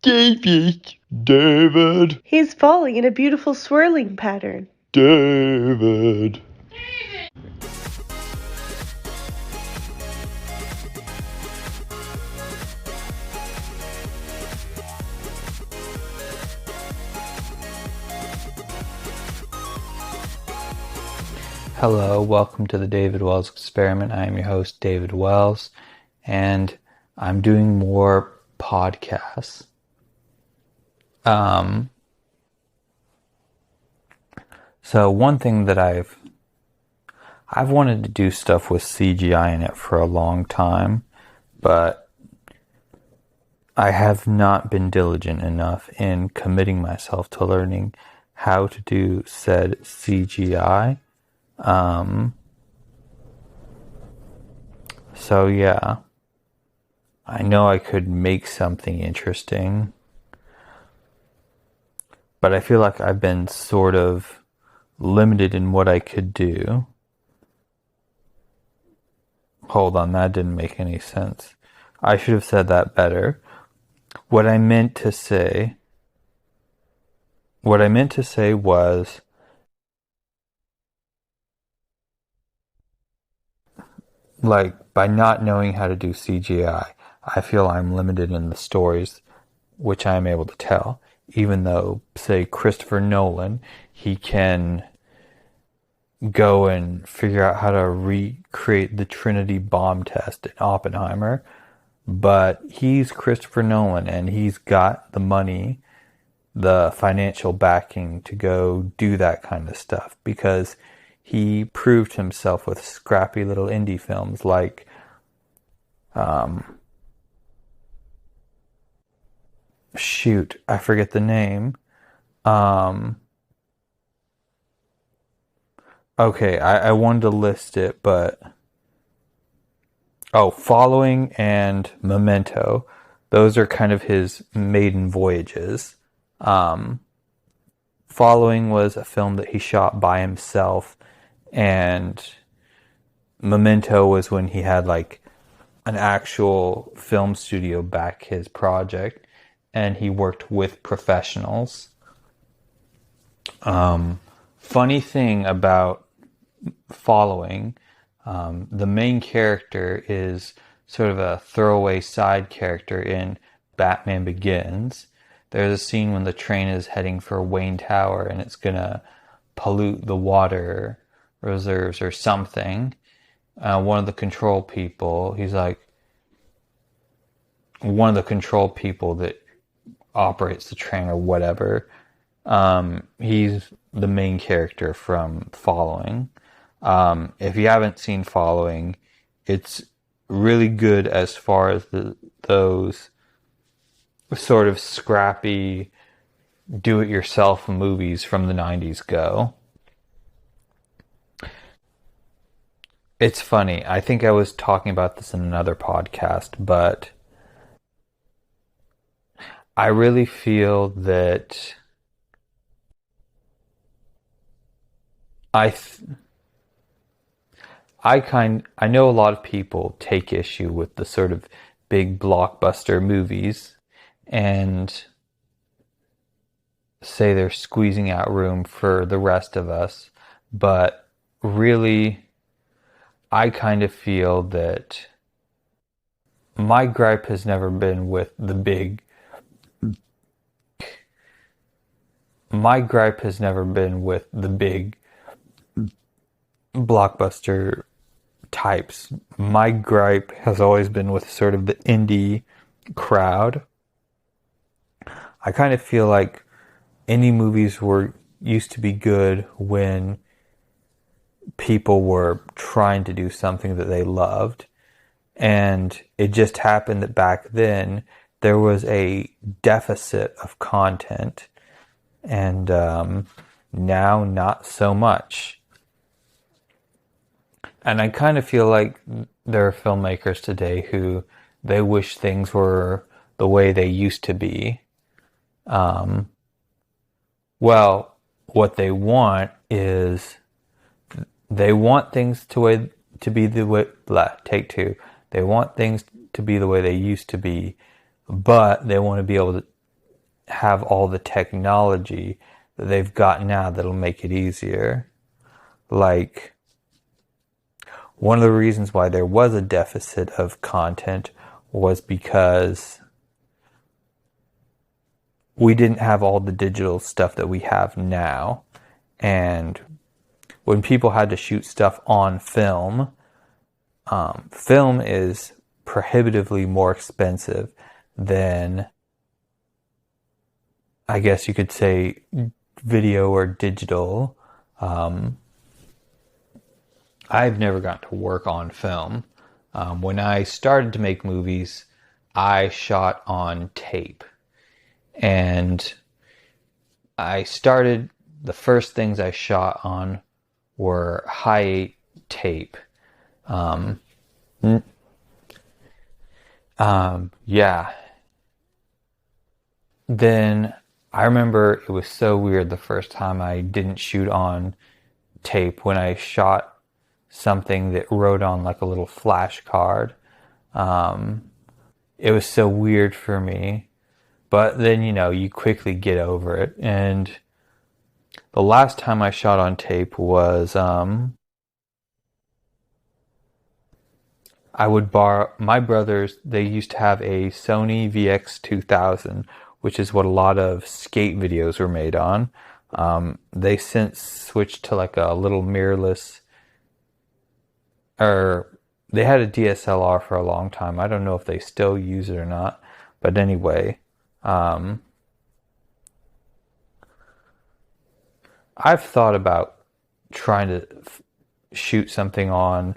David. David. He's falling in a beautiful swirling pattern. David. Hello, welcome to the David Wells Experiment. I am your host, David Wells, and I'm doing more podcasts. So one thing that I've wanted to do stuff with CGI in it for a long time, but I have not been diligent enough in committing myself to learning how to do said CGI. So yeah, I know I could make something interesting, but I feel like I've been sort of limited in what I could do. Hold on, that didn't make any sense. I should have said that better. What I meant to say was, like, by not knowing how to do CGI, I feel I'm limited in the stories which I am able to tell. Even though, say, Christopher Nolan, he can go and figure out how to recreate the Trinity bomb test in Oppenheimer, but he's Christopher Nolan and he's got the money, the financial backing to go do that kind of stuff because he proved himself with scrappy little indie films like shoot, I forget the name. Okay, I wanted to list it, but Following and Memento. Those are kind of his maiden voyages. Following was a film that he shot by himself, and Memento was when he had like an actual film studio back his project, and he worked with professionals. Funny thing about Following, the main character is sort of a throwaway side character in Batman Begins. There's a scene when the train is heading for Wayne Tower and it's gonna pollute the water reserves or something. One of the control people, one of the control people that operates the train or whatever, he's the main character from Following. If you haven't seen Following, it's really good as far as those sort of scrappy do-it-yourself movies from the 90s go. It's funny. I think I was talking about this in another podcast, but I really feel that I know a lot of people take issue with the sort of big blockbuster movies and say they're squeezing out room for the rest of us, but really I kind of feel that my gripe has never been with the big blockbuster types. My gripe has always been with sort of the indie crowd. I kind of feel like indie movies used to be good when people were trying to do something that they loved, and it just happened that back then there was a deficit of content, and now not so much. And I kind of feel like there are filmmakers today who they wish things were the way they used to be. Well, what they want is they want things to be the way. Take two. They want things to be the way they used to be, but they want to be able have all the technology that they've got now that'll make it easier. Like, one of the reasons why there was a deficit of content was because we didn't have all the digital stuff that we have now. And when people had to shoot stuff on film, film is prohibitively more expensive than, I guess you could say, video or digital. I've never gotten to work on film. When I started to make movies, I shot on tape. And the first things I shot on were high tape. Yeah. Then I remember it was so weird the first time I didn't shoot on tape when I shot something that wrote on like a little flash card. It was so weird for me. But then, you quickly get over it. And the last time I shot on tape was, I would borrow, my brothers, they used to have a Sony VX2000, which is what a lot of skate videos were made on. They since switched to like a little mirrorless, or they had a DSLR for a long time. I don't know if they still use it or not. But anyway, I've thought about trying to shoot something on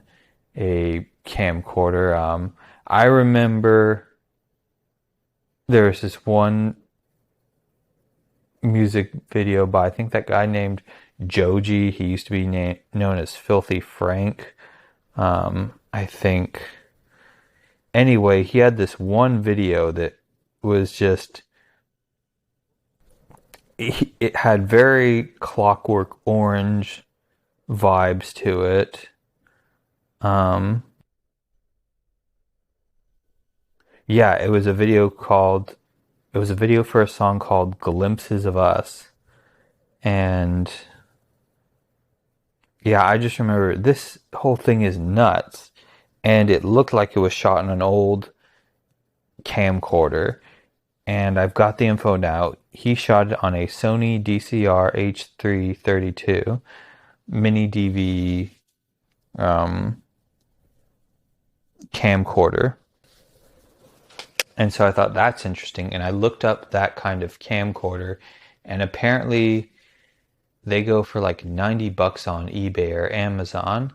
a camcorder. I remember there was this one music video by, I think, that guy named Joji. He used to be known as Filthy Frank, I think. Anyway, he had this one video that was just, it had very Clockwork Orange vibes to it. Yeah, it was a video for a song called Glimpses of Us. And yeah, I just remember this whole thing is nuts. And it looked like it was shot on an old camcorder. And I've got the info now. He shot it on a Sony DCR H332 mini DV camcorder. And so I thought that's interesting. And I looked up that kind of camcorder, and apparently they go for like $90 on eBay or Amazon.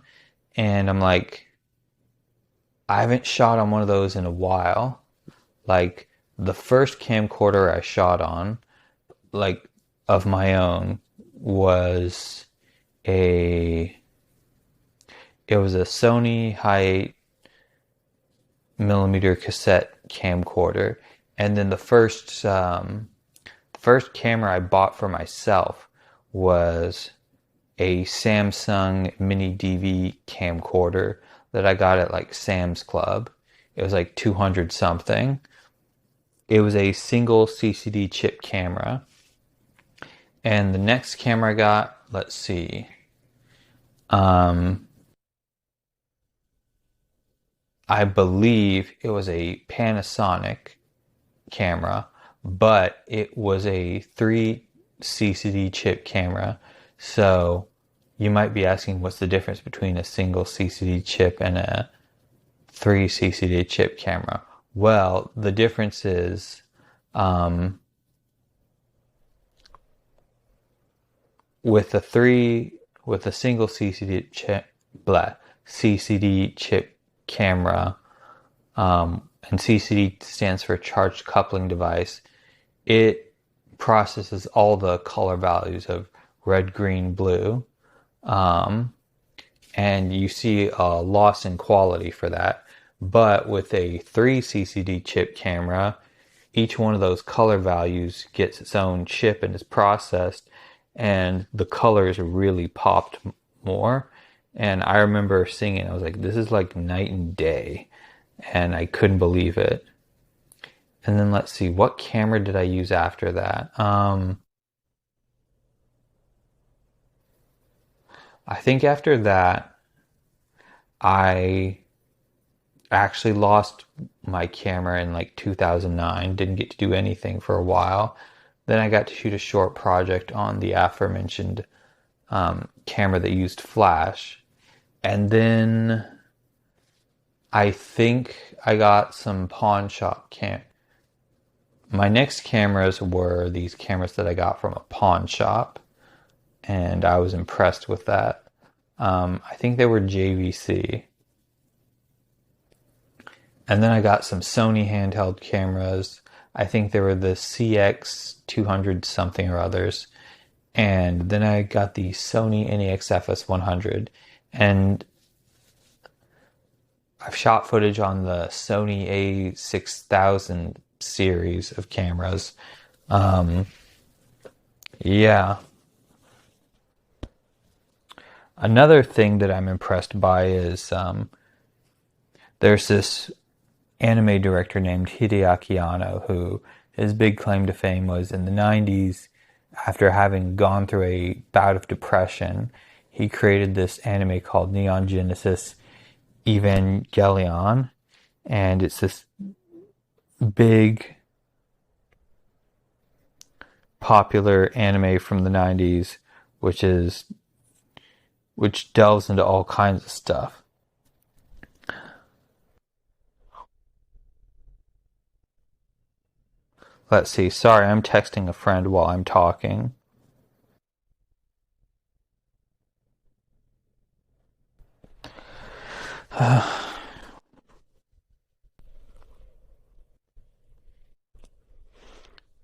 And I'm like, I haven't shot on one of those in a while. Like, the first camcorder I shot on, like, of my own, was a Sony high 8mm cassette camcorder. And then the first camera I bought for myself was a Samsung mini DV camcorder that I got at like Sam's Club. It was like 200 something. It was a single CCD chip camera. And the next camera I got, let's see. I believe it was a Panasonic camera, but it was a 3 CCD chip camera. So you might be asking, what's the difference between a single CCD chip and a 3 CCD chip camera? Well, the difference is with a single CCD chip camera, and CCD stands for charged coupling device. It processes all the color values of red, green, blue, and you see a loss in quality for that. But with a 3 CCD chip camera, each one of those color values gets its own chip and is processed, and the colors really popped more. And I remember seeing it, I was like, this is like night and day. And I couldn't believe it. And then let's see, what camera did I use after that? I think after that, I actually lost my camera in like 2009. Didn't get to do anything for a while. Then I got to shoot a short project on the aforementioned camera that used flash. And then I think I got some pawn shop My next cameras were these cameras that I got from a pawn shop, and I was impressed with that. I think they were JVC. And then I got some Sony handheld cameras. I think they were the CX200 something or others. And then I got the Sony NEX-FS100. And I've shot footage on the Sony A6000 series of cameras. Yeah. Another thing that I'm impressed by is there's this anime director named Hideaki Anno who his big claim to fame was in the 90s, after having gone through a bout of depression, he created this anime called Neon Genesis Evangelion, and it's this big popular anime from the 90s which delves into all kinds of stuff. Let's see. Sorry, I'm texting a friend while I'm talking.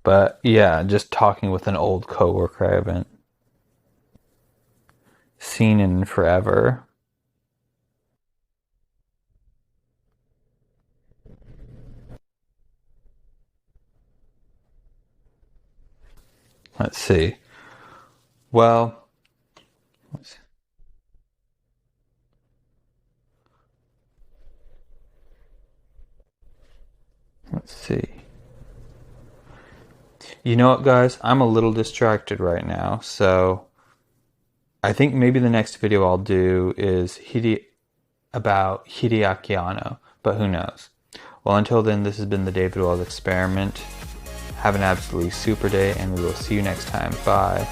But yeah, just talking with an old coworker I haven't seen in forever. Let's see. Well, let's see. You know what, guys? I'm a little distracted right now, so I think maybe the next video I'll do is about Hideaki Anno, but who knows? Well, until then, this has been the David Wells Experiment. Have an absolutely super day, and we will see you next time. Bye.